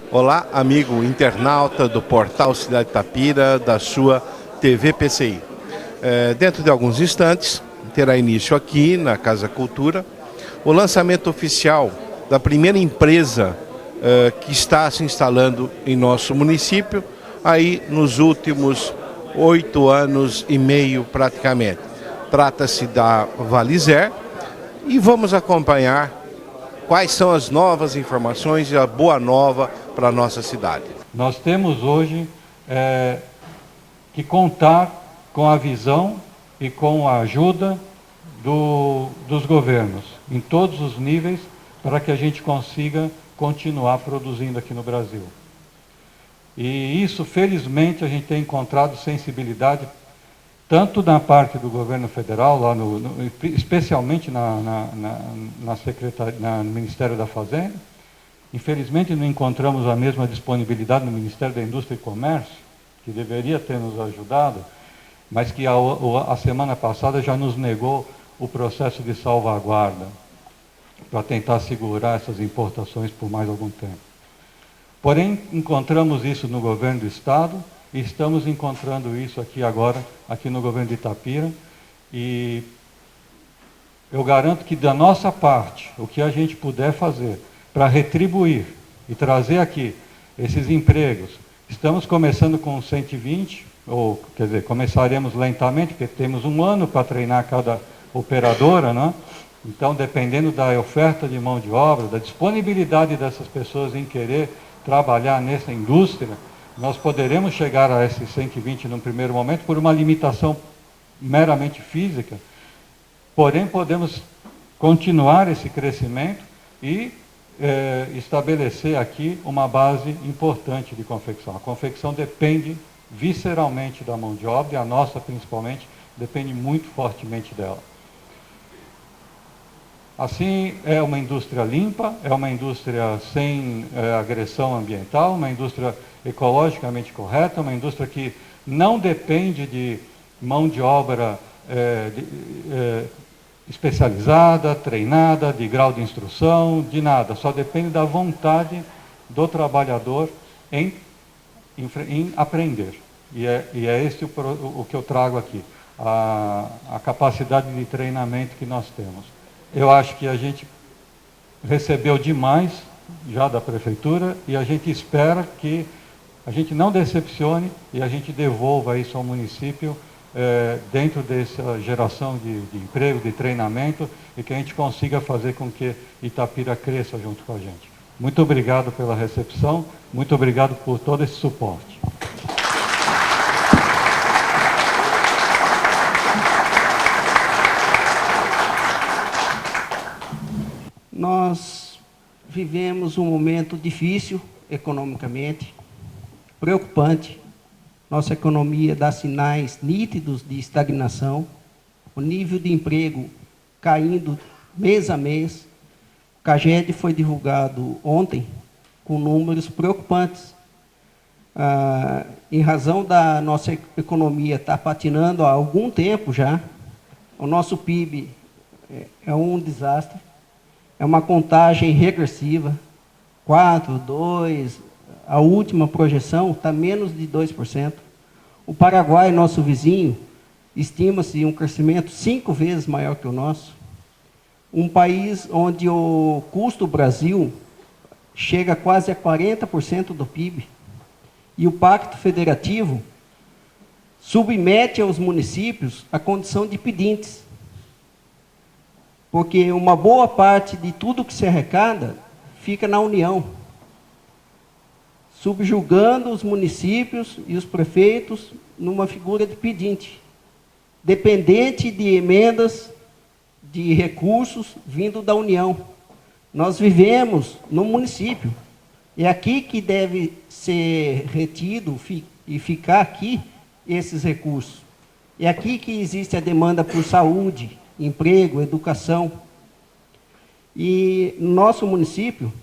Olá, amigo internauta do portal Cidade Itapira, da sua TV PCI. Dentro de alguns instantes, terá início aqui na Casa Cultura o lançamento oficial da primeira empresa que está se instalando em nosso município, aí nos últimos 8 anos e meio praticamente. Trata-se da Valizer e vamos acompanhar quais são as novas informações e a boa nova para a nossa cidade. Nós temos hoje que contar com a visão e com a ajuda dos governos, em todos os níveis, para que a gente consiga continuar produzindo aqui no Brasil. E isso, felizmente, a gente tem encontrado sensibilidade, tanto na parte do governo federal, lá especialmente no Ministério da Fazenda. Infelizmente, não encontramos a mesma disponibilidade no Ministério da Indústria e Comércio, que deveria ter nos ajudado, mas que a semana passada já nos negou o processo de salvaguarda para tentar segurar essas importações por mais algum tempo. Porém, encontramos isso no governo do Estado e estamos encontrando isso aqui agora, aqui no governo de Itapira, e eu garanto que da nossa parte, o que a gente puder fazer para retribuir e trazer aqui esses empregos, estamos começando com 120, ou quer dizer, começaremos lentamente, porque temos um ano para treinar cada operadora, né? Então, dependendo da oferta de mão de obra, da disponibilidade dessas pessoas em querer trabalhar nessa indústria, nós poderemos chegar a esses 120 num primeiro momento por uma limitação meramente física, porém podemos continuar esse crescimento e estabelecer aqui uma base importante de confecção. A confecção depende visceralmente da mão de obra, e a nossa principalmente depende muito fortemente dela. Assim, é uma indústria limpa, é uma indústria sem agressão ambiental, uma indústria ecologicamente correta, uma indústria que não depende de mão de obra especializada, treinada, de grau de instrução, de nada, só depende da vontade do trabalhador em aprender. E é esse o que eu trago aqui, a capacidade de treinamento que nós temos. Eu acho que a gente recebeu demais já da Prefeitura e a gente espera que a gente não decepcione e a gente devolva isso ao município dentro dessa geração de emprego, de treinamento, e que a gente consiga fazer com que Itapira cresça junto com a gente. Muito obrigado pela recepção, muito obrigado por todo esse suporte. Nós vivemos um momento difícil economicamente, preocupante. Nossa economia dá sinais nítidos de estagnação, o nível de emprego caindo mês a mês. O CAGED foi divulgado ontem com números preocupantes. Em razão da nossa economia estar patinando há algum tempo já, o nosso PIB é um desastre. É uma contagem regressiva, 4, 2, a última projeção está menos de 2%. O Paraguai, nosso vizinho, estima-se um crescimento 5 vezes maior que o nosso. Um país onde o custo do Brasil chega quase a 40% do PIB. E o Pacto Federativo submete aos municípios a condição de pedintes. Porque uma boa parte de tudo que se arrecada fica na União, subjugando os municípios e os prefeitos numa figura de pedinte, dependente de emendas, de recursos vindo da União. Nós vivemos no município, é aqui que deve ser retido e ficar aqui esses recursos. É aqui que existe a demanda por saúde, emprego, educação. E no nosso município,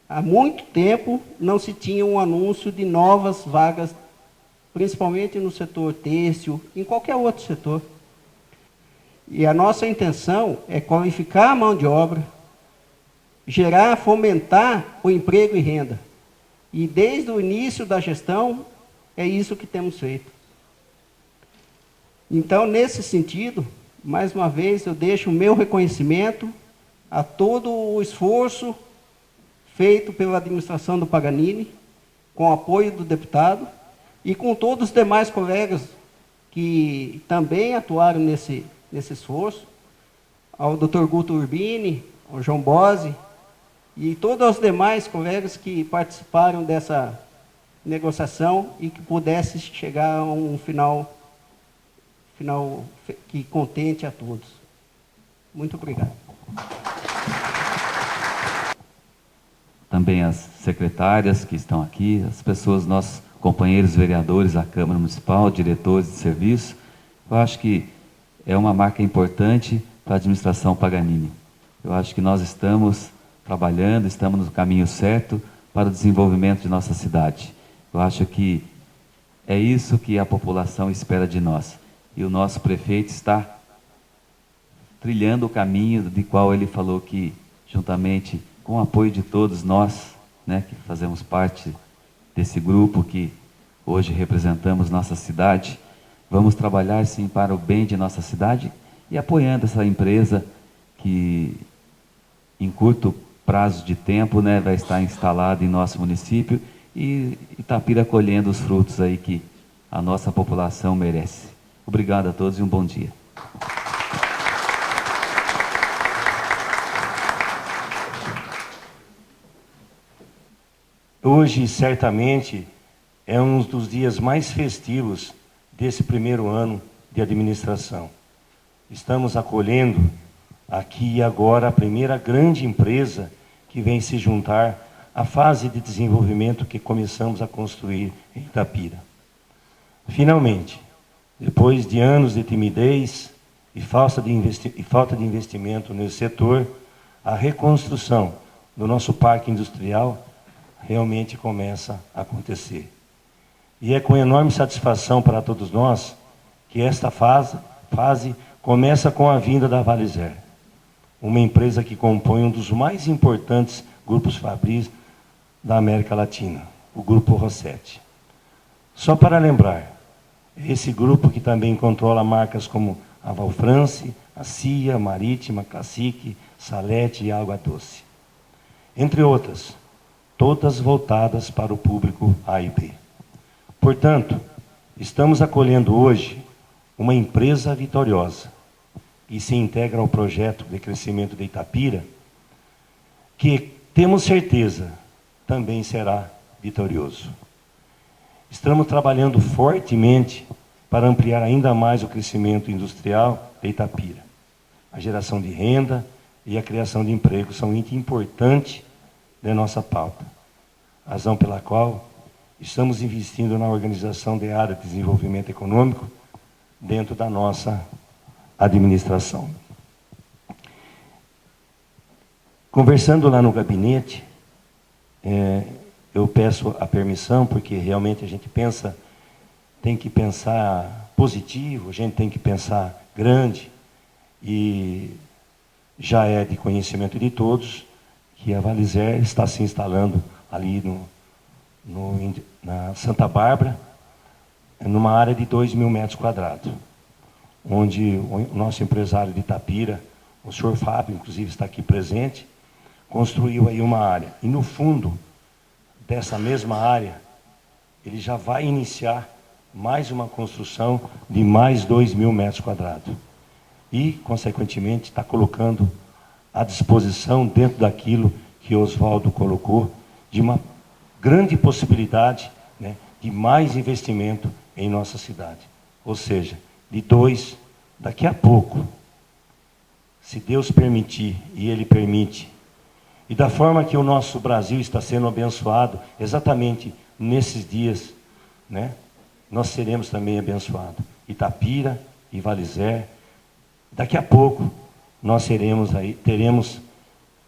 há muito tempo, não se tinha um anúncio de novas vagas, principalmente no setor têxtil, em qualquer outro setor. E a nossa intenção é qualificar a mão de obra, gerar, fomentar o emprego e renda. E desde o início da gestão, é isso que temos feito. Então, nesse sentido, mais uma vez, eu deixo o meu reconhecimento a todo o esforço feito pela administração do Paganini, com o apoio do deputado, e com todos os demais colegas que também atuaram nesse esforço, ao Dr. Guto Urbini, ao João Bose, e todos os demais colegas que participaram dessa negociação e que pudesse chegar a um final que contente a todos. Muito obrigado. Também as secretárias que estão aqui, as pessoas, nossos companheiros vereadores da Câmara Municipal, diretores de serviço. Eu acho que é uma marca importante para a administração Paganini. Eu acho que nós estamos trabalhando, estamos no caminho certo para o desenvolvimento de nossa cidade. Eu acho que é isso que a população espera de nós. E o nosso prefeito está trilhando o caminho de qual ele falou que, juntamente com o apoio de todos nós, né, que fazemos parte desse grupo que hoje representamos nossa cidade, vamos trabalhar sim para o bem de nossa cidade e apoiando essa empresa que em curto prazo de tempo, né, vai estar instalada em nosso município e Itapira colhendo os frutos aí que a nossa população merece. Obrigado a todos e um bom dia. Hoje, certamente, é um dos dias mais festivos desse primeiro ano de administração. Estamos acolhendo aqui e agora a primeira grande empresa que vem se juntar à fase de desenvolvimento que começamos a construir em Itapira. Finalmente, depois de anos de timidez e falta de investimento nesse setor, a reconstrução do nosso parque industrial realmente começa a acontecer. E é com enorme satisfação para todos nós que esta fase começa com a vinda da Valizer, uma empresa que compõe um dos mais importantes grupos fabris da América Latina, o Grupo Rossetti. Só para lembrar, esse grupo que também controla marcas como a Valfrance, a CIA, Marítima, Cacique, Salete e Água Doce. Entre outras, todas voltadas para o público A e B. Portanto, estamos acolhendo hoje uma empresa vitoriosa que se integra ao projeto de crescimento de Itapira, que temos certeza também será vitorioso. Estamos trabalhando fortemente para ampliar ainda mais o crescimento industrial de Itapira. A geração de renda e a criação de emprego são item importante da nossa pauta, razão pela qual estamos investindo na organização de área de desenvolvimento econômico dentro da nossa administração. Conversando lá no gabinete, eu peço a permissão, porque realmente a gente tem que pensar positivo, a gente tem que pensar grande, e já é de conhecimento de todos que a Valizer está se instalando ali na Santa Bárbara, numa área de 2.000 metros quadrados, onde o nosso empresário de Itapira, o senhor Fábio, inclusive está aqui presente, construiu aí uma área. E no fundo dessa mesma área, ele já vai iniciar mais uma construção de mais 2.000 metros quadrados. E, consequentemente, está colocando à disposição, dentro daquilo que Oswaldo colocou, de uma grande possibilidade, né, de mais investimento em nossa cidade. Ou seja, daqui a pouco, se Deus permitir, e Ele permite, e da forma que o nosso Brasil está sendo abençoado, exatamente nesses dias, né, nós seremos também abençoados. Itapira e Valizer. Daqui a pouco, nós teremos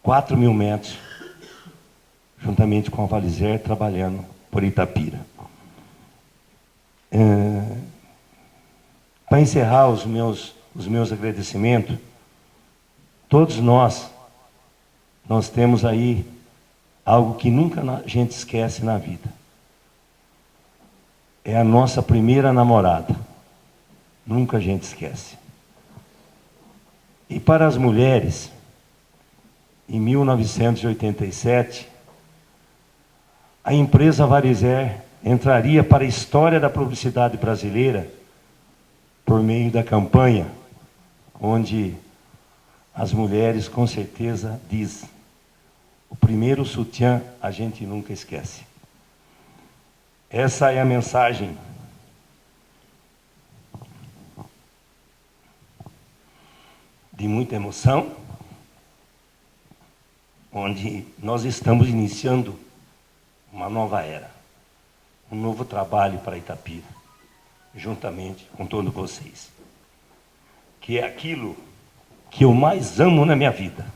4.000 metros, juntamente com a Valizer, trabalhando por Itapira. Para encerrar os meus agradecimentos, todos nós temos aí algo que nunca a gente esquece na vida. É a nossa primeira namorada. Nunca a gente esquece. E para as mulheres, em 1987, a empresa Varizer entraria para a história da publicidade brasileira por meio da campanha, onde as mulheres com certeza dizem: o primeiro sutiã a gente nunca esquece. Essa é a mensagem de muita emoção, onde nós estamos iniciando uma nova era, um novo trabalho para Itapira, juntamente com todos vocês, que é aquilo que eu mais amo na minha vida,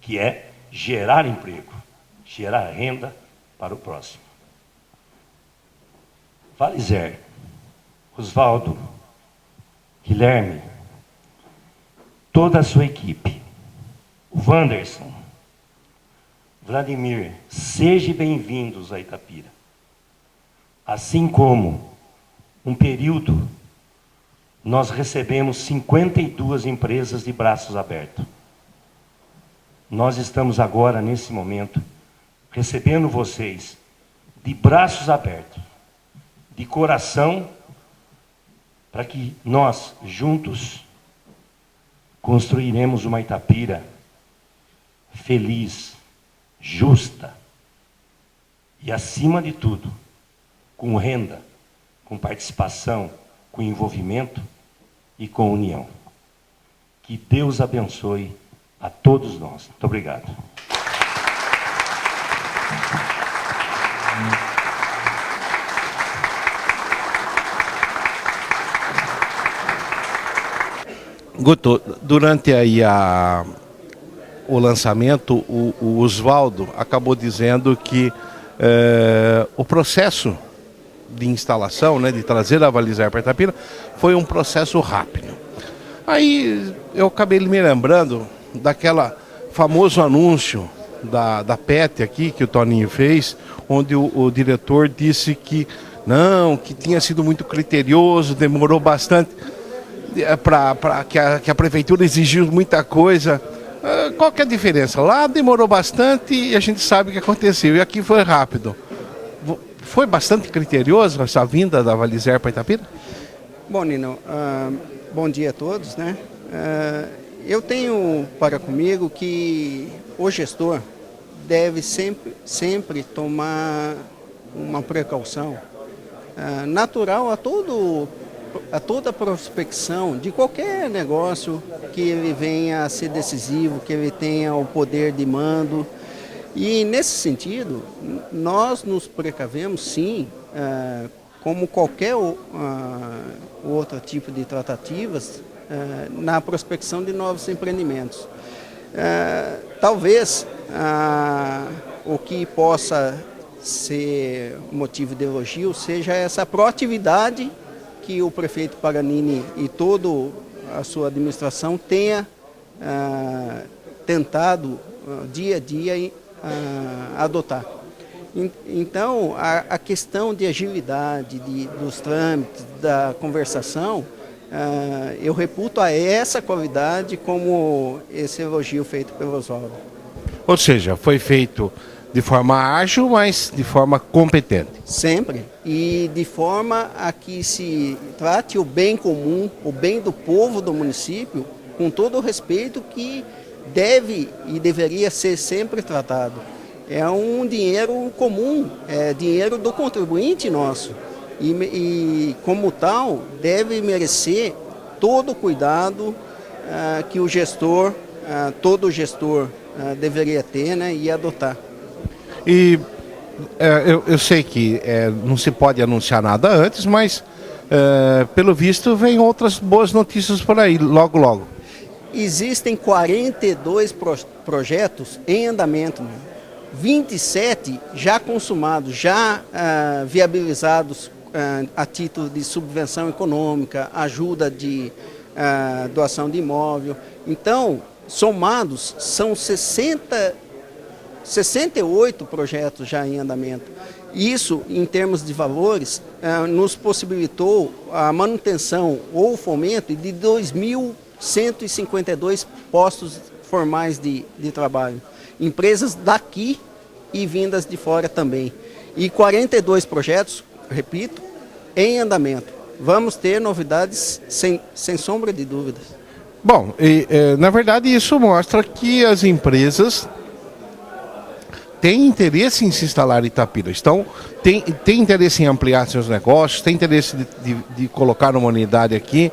que é gerar emprego, gerar renda para o próximo. Varizer, Oswaldo, Guilherme, toda a sua equipe, o Wanderson, Vladimir, sejam bem-vindos a Itapira. Assim como, um período, nós recebemos 52 empresas de braços abertos. Nós estamos agora, nesse momento, recebendo vocês de braços abertos, de coração, para que nós, juntos, construiremos uma Itapira feliz, justa e, acima de tudo, com renda, com participação, com envolvimento e com união. Que Deus abençoe a todos nós. Muito obrigado. Guto, durante aí o lançamento, o Oswaldo acabou dizendo que o processo de instalação, né, de trazer a Varizer para Itapira, foi um processo rápido. Aí eu acabei me lembrando daquela famoso anúncio da PET aqui, que o Toninho fez, onde o diretor disse que não, que tinha sido muito criterioso, demorou bastante, que a prefeitura exigiu muita coisa. Qual que é a diferença? Lá demorou bastante e a gente sabe o que aconteceu, e aqui foi rápido. Foi bastante criterioso essa vinda da Varizer para Itapira? Bom, Nino, bom dia a todos, né? Eu tenho para comigo que o gestor deve sempre tomar uma precaução natural a toda prospecção de qualquer negócio que ele venha a ser decisivo, que ele tenha o poder de mando. E, nesse sentido, nós nos precavemos, sim, como qualquer outro tipo de tratativas, na prospecção de novos empreendimentos. Talvez o que possa ser motivo de elogio seja essa proatividade que o prefeito Paganini e toda a sua administração tenha tentado dia a dia adotar. Então, a questão de agilidade dos trâmites, da conversação, eu reputo a essa qualidade como esse elogio feito pelo Oswaldo. Ou seja, foi feito de forma ágil, mas de forma competente. Sempre. E de forma a que se trate o bem comum, o bem do povo do município, com todo o respeito que deve e deveria ser sempre tratado. É um dinheiro comum, é dinheiro do contribuinte nosso. E como tal, deve merecer todo o cuidado que o gestor, todo gestor deveria ter, né, e adotar. E eu sei que não se pode anunciar nada antes, mas pelo visto vem outras boas notícias por aí, logo logo. Existem 42 projetos em andamento, 27 já consumados, já viabilizados a título de subvenção econômica, ajuda de doação de imóvel. Então, somados, são 60 68 projetos já em andamento. Isso, em termos de valores, nos possibilitou a manutenção ou o fomento de 2.152 postos formais de trabalho. Empresas daqui e vindas de fora também. E 42 projetos, repito, em andamento. Vamos ter novidades sem sombra de dúvidas. Bom, na verdade isso mostra que as empresas têm interesse em se instalar em Itapira, tem interesse em ampliar seus negócios, tem interesse de colocar uma unidade aqui,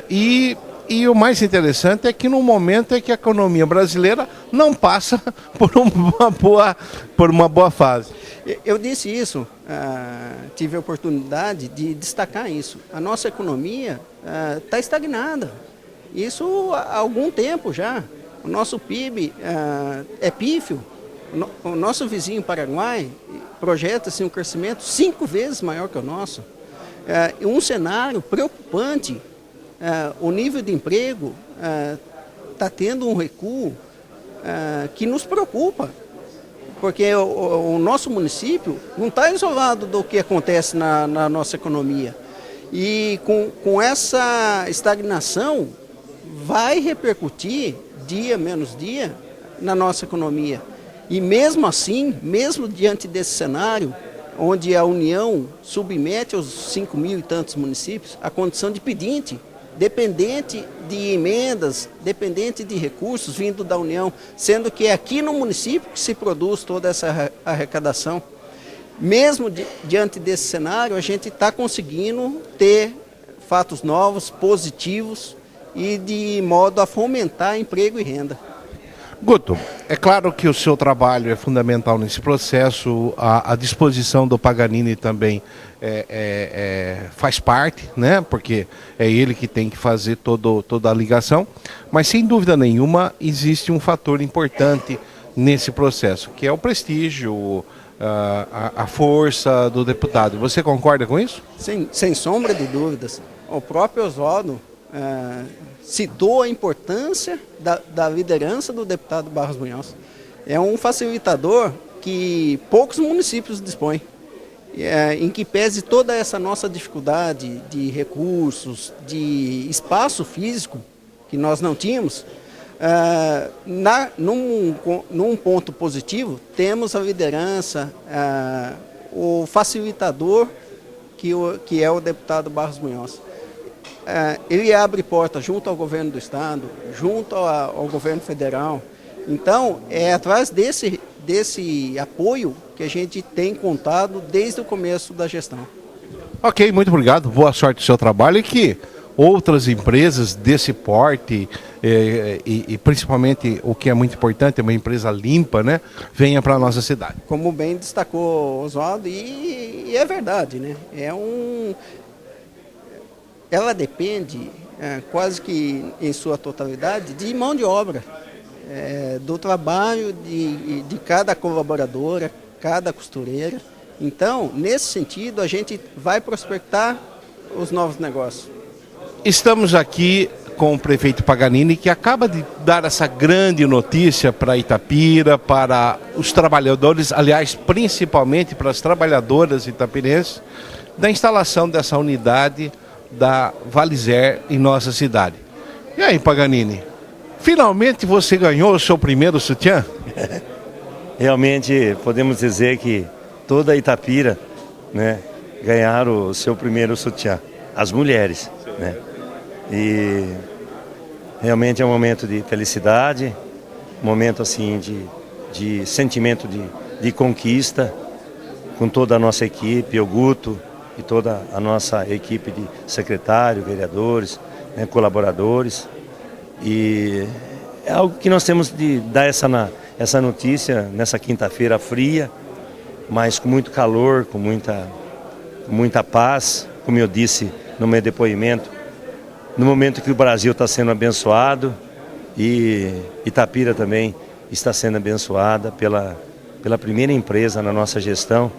e o mais interessante é que no momento é que a economia brasileira não passa por uma boa fase. Eu disse isso, tive a oportunidade de destacar isso. A nossa economia está estagnada. Isso há algum tempo já. O nosso PIB é pífio. O nosso vizinho Paraguai projeta-se um crescimento 5 vezes maior que o nosso. Um cenário preocupante. O nível de emprego está tendo um recuo que nos preocupa. Porque o nosso município não está isolado do que acontece na nossa economia. E com essa estagnação, vai repercutir, dia menos dia, na nossa economia. E mesmo assim, mesmo diante desse cenário, onde a União submete aos 5.000 e tantos municípios a condição de pedinte, dependente de emendas, dependente de recursos vindo da União, sendo que é aqui no município que se produz toda essa arrecadação. Mesmo diante desse cenário, a gente está conseguindo ter fatos novos, positivos, e de modo a fomentar emprego e renda. Guto, é claro que o seu trabalho é fundamental nesse processo, a disposição do Paganini também faz parte, né? Porque é ele que tem que fazer toda a ligação, mas sem dúvida nenhuma existe um fator importante nesse processo, que é o prestígio, a força do deputado. Você concorda com isso? Sem sombra de dúvidas. O próprio Oswaldo citou a importância da liderança do deputado Barros Munhoz. É um facilitador que poucos municípios dispõem, em que pese toda essa nossa dificuldade de recursos, de espaço físico que nós não tínhamos, num ponto positivo, temos a liderança, o facilitador que é o deputado Barros Munhoz. Ele abre porta junto ao governo do estado, junto ao governo federal. Então, é atrás desse apoio que a gente tem contado desde o começo da gestão. Ok, muito obrigado. Boa sorte no seu trabalho e que outras empresas desse porte e principalmente o que é muito importante, é uma empresa limpa, né, venha para a nossa cidade. Como bem destacou Oswaldo, e é verdade, né? Ela depende, quase que em sua totalidade, de mão de obra, do trabalho de cada colaboradora, cada costureira. Então, nesse sentido, a gente vai prospectar os novos negócios. Estamos aqui com o prefeito Paganini, que acaba de dar essa grande notícia para Itapira, para os trabalhadores, aliás, principalmente para as trabalhadoras itapirenses, da instalação dessa unidade da Valizer em nossa cidade. E aí, Paganini, finalmente você ganhou o seu primeiro sutiã? Realmente podemos dizer que toda Itapira, né, ganharam o seu primeiro sutiã, as mulheres, né? E realmente é um momento de felicidade, um momento assim de sentimento de conquista, com toda a nossa equipe, o Guto e toda a nossa equipe de secretário, vereadores, né, colaboradores. E é algo que nós temos de dar essa notícia nessa quinta-feira fria, mas com muito calor, com muita paz, como eu disse no meu depoimento, no momento que o Brasil está sendo abençoado e Itapira também está sendo abençoada pela primeira empresa na nossa gestão,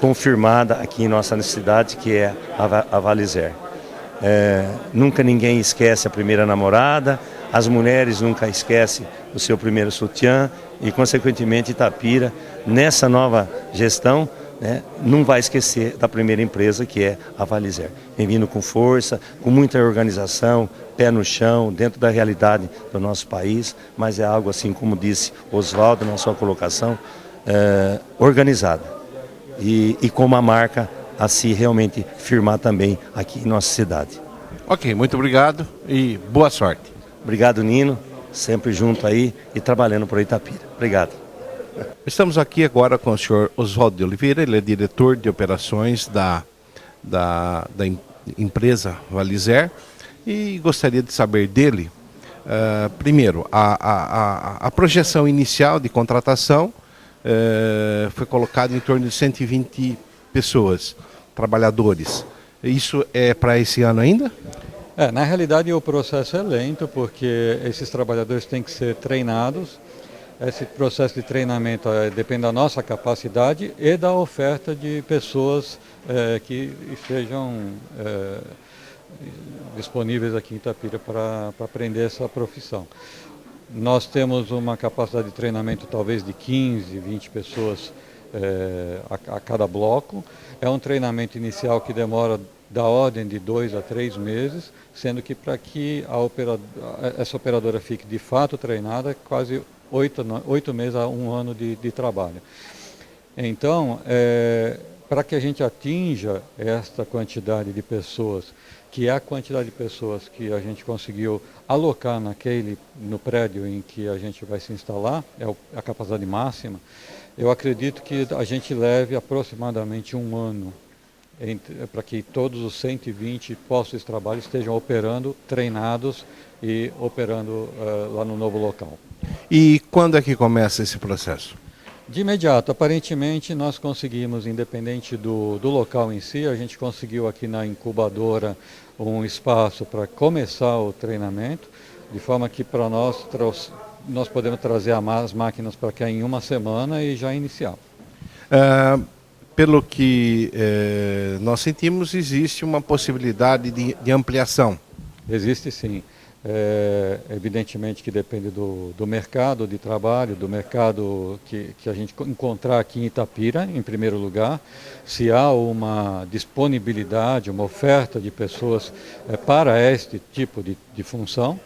confirmada aqui em nossa cidade, que é a Valizer. Nunca ninguém esquece a primeira namorada, As mulheres nunca esquecem o seu primeiro sutiã e, consequentemente, Itapira, nessa nova gestão, né, não vai esquecer da primeira empresa, que é a Valizer. Vem vindo com força, com muita organização, pé no chão, dentro da realidade do nosso país, mas é algo, assim como disse Oswaldo na sua colocação, organizada. E com uma marca a se realmente firmar também aqui em nossa cidade. Ok, muito obrigado e boa sorte. Obrigado, Nino, sempre junto aí e trabalhando por Itapira. Obrigado. Estamos aqui agora com o senhor Oswaldo de Oliveira, ele é diretor de operações da empresa Valizer, e gostaria de saber dele, primeiro, a projeção inicial de contratação foi colocada em torno de 120 pessoas, trabalhadores. Isso é para esse ano ainda? Na realidade o processo é lento, porque esses trabalhadores têm que ser treinados. Esse processo de treinamento depende da nossa capacidade e da oferta de pessoas que estejam disponíveis aqui em Itapira para aprender essa profissão. Nós temos uma capacidade de treinamento talvez de 15, 20 pessoas a cada bloco. É um treinamento inicial que demora da ordem de 2 a 3 meses, sendo que para que essa operadora fique de fato treinada, quase 8 meses a 1 ano de trabalho. Então, para que a gente atinja esta quantidade de pessoas, que é a quantidade de pessoas que a gente conseguiu alocar no prédio em que a gente vai se instalar, é a capacidade máxima, eu acredito que a gente leve aproximadamente 1 ano para que todos os 120 postos de trabalho estejam operando, treinados e operando lá no novo local. E quando é que começa esse processo? De imediato, aparentemente nós conseguimos, independente do local em si, a gente conseguiu aqui na incubadora um espaço para começar o treinamento, de forma que para nós podemos trazer as máquinas para cá em 1 semana e já iniciar. Pelo que nós sentimos, existe uma possibilidade de ampliação. Existe sim. Evidentemente que depende do mercado de trabalho, do mercado que a gente encontrar aqui em Itapira, em primeiro lugar, se há uma disponibilidade, uma oferta de pessoas para este tipo de função,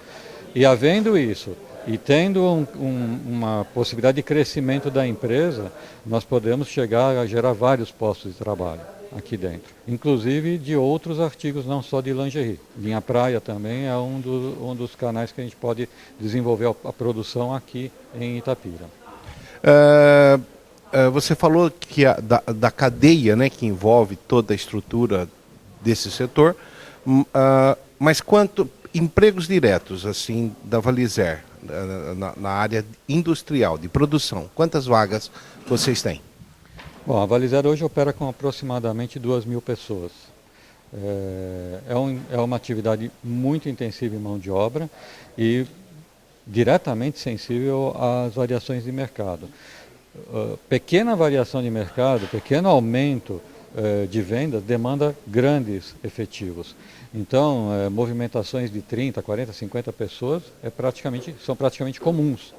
e havendo isso, e tendo uma possibilidade de crescimento da empresa, nós podemos chegar a gerar vários postos de trabalho aqui dentro, inclusive de outros artigos, não só de lingerie. Linha Praia também é um dos canais que a gente pode desenvolver a produção aqui em Itapira. Você falou que da cadeia, né, que envolve toda a estrutura desse setor, mas quanto empregos diretos assim da Valizer na área industrial, de produção, quantas vagas vocês têm? Bom, a Valizer hoje opera com aproximadamente 2.000 pessoas. É uma atividade muito intensiva em mão de obra e diretamente sensível às variações de mercado. Pequena variação de mercado, pequeno aumento de vendas demanda grandes efetivos. Então, movimentações de 30, 40, 50 pessoas são praticamente comuns.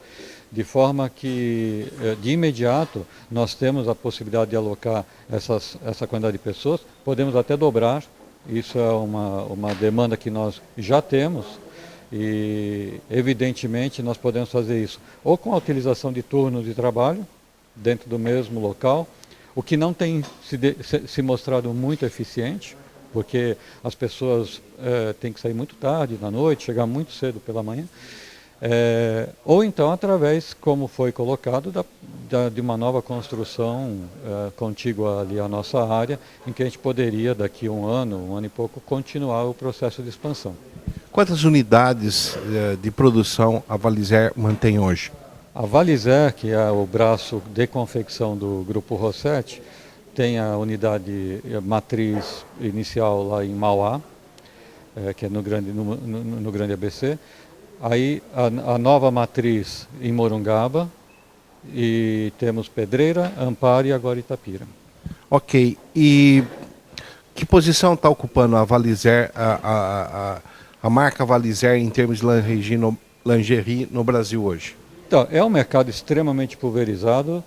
De forma que, de imediato, nós temos a possibilidade de alocar essa quantidade de pessoas, podemos até dobrar, isso é uma demanda que nós já temos, e, evidentemente, nós podemos fazer isso ou com a utilização de turnos de trabalho, dentro do mesmo local, o que não tem se mostrado muito eficiente, porque as pessoas têm que sair muito tarde da noite, chegar muito cedo pela manhã, ou então através, como foi colocado, de uma nova construção contígua ali à nossa área, em que a gente poderia, daqui um ano e pouco, continuar o processo de expansão. Quantas unidades de produção a Valizer mantém hoje? A Valizer, que é o braço de confecção do Grupo Rossetti, tem a unidade matriz inicial lá em Mauá, que é no Grande ABC. Aí a nova matriz em Morungaba, e temos Pedreira, Amparo e agora Itapira. Ok, e que posição está ocupando a Valizer, a marca Valizer em termos de lingerie lingerie no Brasil hoje? Então, é um mercado extremamente pulverizado.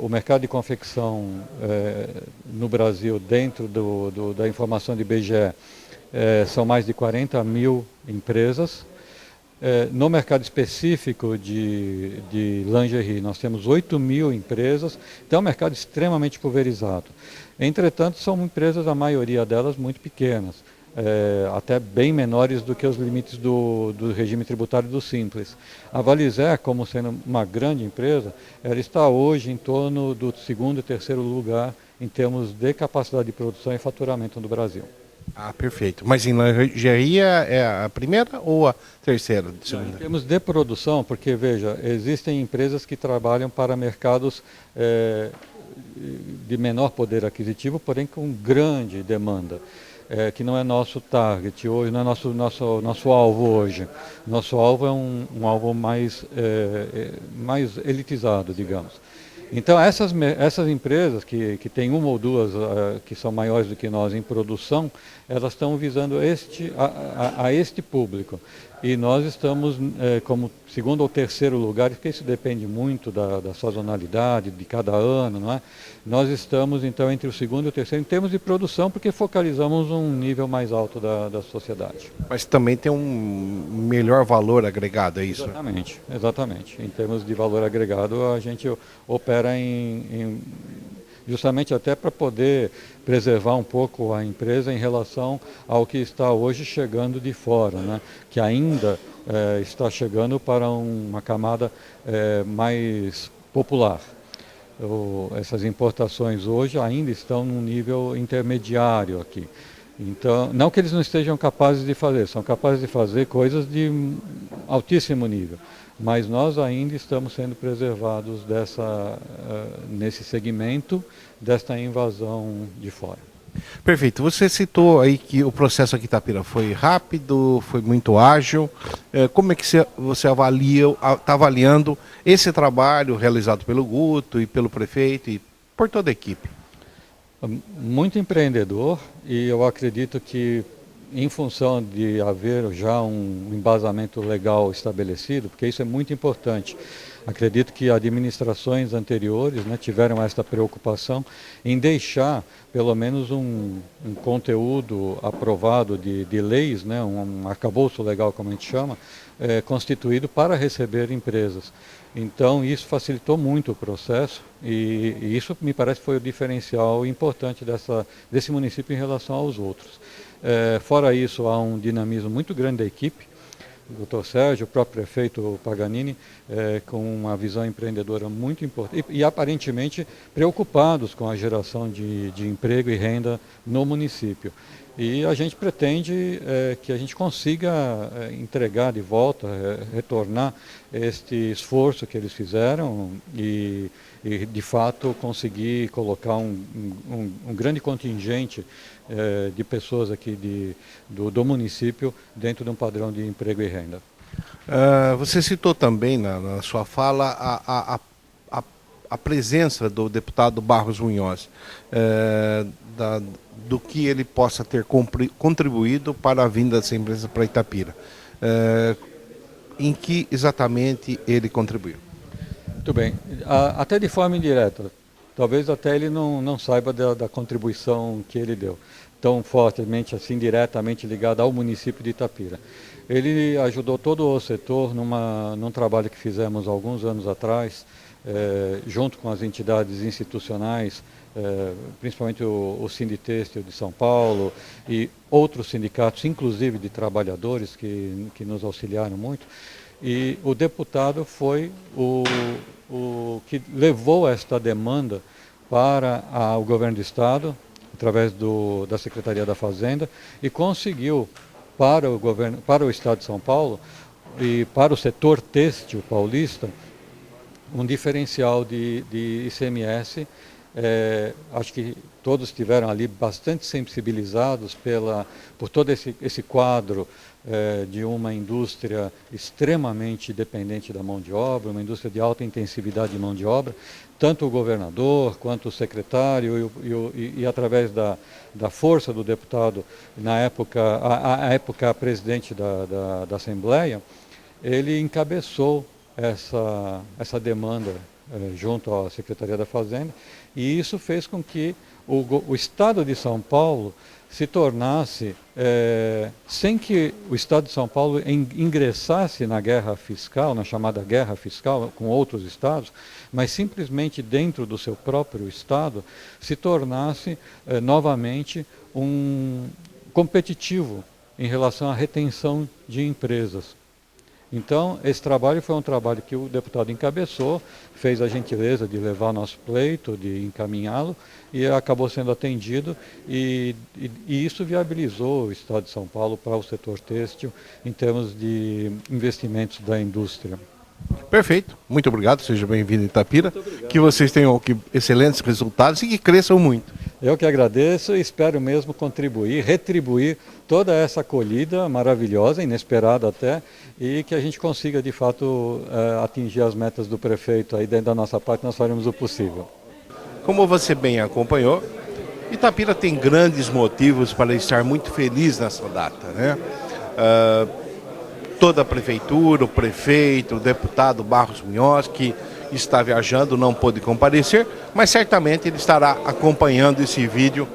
O mercado de confecção no Brasil, dentro da informação de IBGE, são mais de 40 mil empresas. No mercado específico de lingerie, nós temos 8 mil empresas, então é um mercado extremamente pulverizado. Entretanto, são empresas, a maioria delas, muito pequenas, até bem menores do que os limites do regime tributário do Simples. A Valizer, como sendo uma grande empresa, ela está hoje em torno do segundo e terceiro lugar em termos de capacidade de produção e faturamento no Brasil. Ah, perfeito. Mas em lingerie é a primeira ou a terceira? Em termos de produção, porque, veja, existem empresas que trabalham para mercados de menor poder aquisitivo, porém com grande demanda. Que não é nosso target hoje, não é nosso alvo hoje. Nosso alvo é um alvo mais elitizado, digamos. Então, essas empresas que têm uma ou duas que são maiores do que nós em produção, elas estão visando a este público. E nós estamos como segundo ou terceiro lugar, porque isso depende muito da sazonalidade de cada ano, não é? Nós estamos, então, entre o segundo e o terceiro em termos de produção, porque focalizamos um nível mais alto da sociedade. Mas também tem um melhor valor agregado, é isso? Exatamente, exatamente. Em termos de valor agregado, a gente opera justamente até para poder preservar um pouco a empresa em relação ao que está hoje chegando de fora, né? Que ainda está chegando para uma camada mais popular. Essas importações hoje ainda estão num nível intermediário aqui. Então, não que eles não estejam capazes de fazer, são capazes de fazer coisas de altíssimo nível, mas nós ainda estamos sendo preservados nesse segmento desta invasão de fora. Perfeito. Você citou aí que o processo aqui em Itapira foi rápido, foi muito ágil. Como é que você está avaliando esse trabalho realizado pelo Guto e pelo prefeito e por toda a equipe? Muito empreendedor, e eu acredito que em função de haver já um embasamento legal estabelecido, porque isso é muito importante. Acredito que administrações anteriores, né, tiveram esta preocupação em deixar pelo menos um conteúdo aprovado de leis, né, um arcabouço legal, como a gente chama, constituído para receber empresas. Então isso facilitou muito o processo e isso me parece que foi o diferencial importante desse município em relação aos outros. Fora isso, há um dinamismo muito grande da equipe. O Dr. Sérgio, o próprio prefeito Paganini, com uma visão empreendedora muito importante e aparentemente preocupados com a geração de emprego e renda no município. E a gente pretende que a gente consiga entregar de volta, retornar este esforço que eles fizeram e de fato conseguir colocar um grande contingente de pessoas aqui do município dentro de um padrão de emprego e renda. Você citou também na sua fala a presença do deputado Barros Munhoz, do que ele possa ter contribuído para a vinda dessa empresa para Itapira. Em que exatamente ele contribuiu? Muito bem, até de forma indireta. Talvez até ele não saiba da contribuição que ele deu, tão fortemente assim, diretamente ligada ao município de Itapira. Ele ajudou todo o setor num trabalho que fizemos alguns anos atrás, junto com as entidades institucionais, principalmente o Sinditêxtil de São Paulo e outros sindicatos, inclusive de trabalhadores, que nos auxiliaram muito. E o deputado foi o que levou esta demanda para o governo do Estado, através da Secretaria da Fazenda, e conseguiu para o Estado de São Paulo e para o setor têxtil paulista um diferencial de ICMS. Acho que todos estiveram ali bastante sensibilizados por todo esse quadro de uma indústria extremamente dependente da mão de obra, uma indústria de alta intensividade de mão de obra. Tanto o governador quanto o secretário e através da força do deputado, na época, a época presidente da Assembleia, ele encabeçou essa demanda junto à Secretaria da Fazenda, e isso fez com que o Estado de São Paulo se tornasse, sem que o Estado de São Paulo ingressasse na guerra fiscal, na chamada guerra fiscal com outros estados, mas simplesmente dentro do seu próprio estado, se tornasse novamente um competitivo em relação à retenção de empresas. Então, esse trabalho foi um trabalho que o deputado encabeçou, fez a gentileza de levar o nosso pleito, de encaminhá-lo, e acabou sendo atendido, e isso viabilizou o Estado de São Paulo para o setor têxtil em termos de investimentos da indústria. Perfeito, muito obrigado, seja bem-vindo em Itapira, que vocês tenham excelentes resultados e que cresçam muito. Eu que agradeço e espero mesmo contribuir, retribuir toda essa acolhida maravilhosa, inesperada até, e que a gente consiga de fato atingir as metas do prefeito. Aí dentro da nossa parte nós faremos o possível. Como você bem acompanhou, Itapira tem grandes motivos para estar muito feliz nessa data, né? Toda a prefeitura, o prefeito, o deputado Barros Munhoz, que está viajando, não pôde comparecer, mas certamente ele estará acompanhando esse vídeo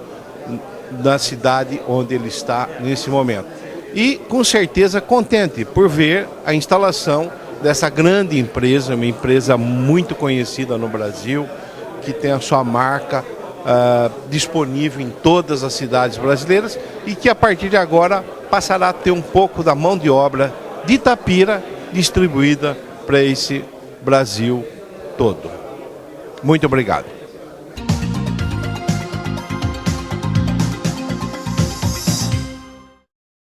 na cidade onde ele está nesse momento. E com certeza contente por ver a instalação dessa grande empresa, uma empresa muito conhecida no Brasil, que tem a sua marca disponível em todas as cidades brasileiras e que a partir de agora passará a ter um pouco da mão de obra de Itapira distribuída para esse Brasil todo. Muito obrigado.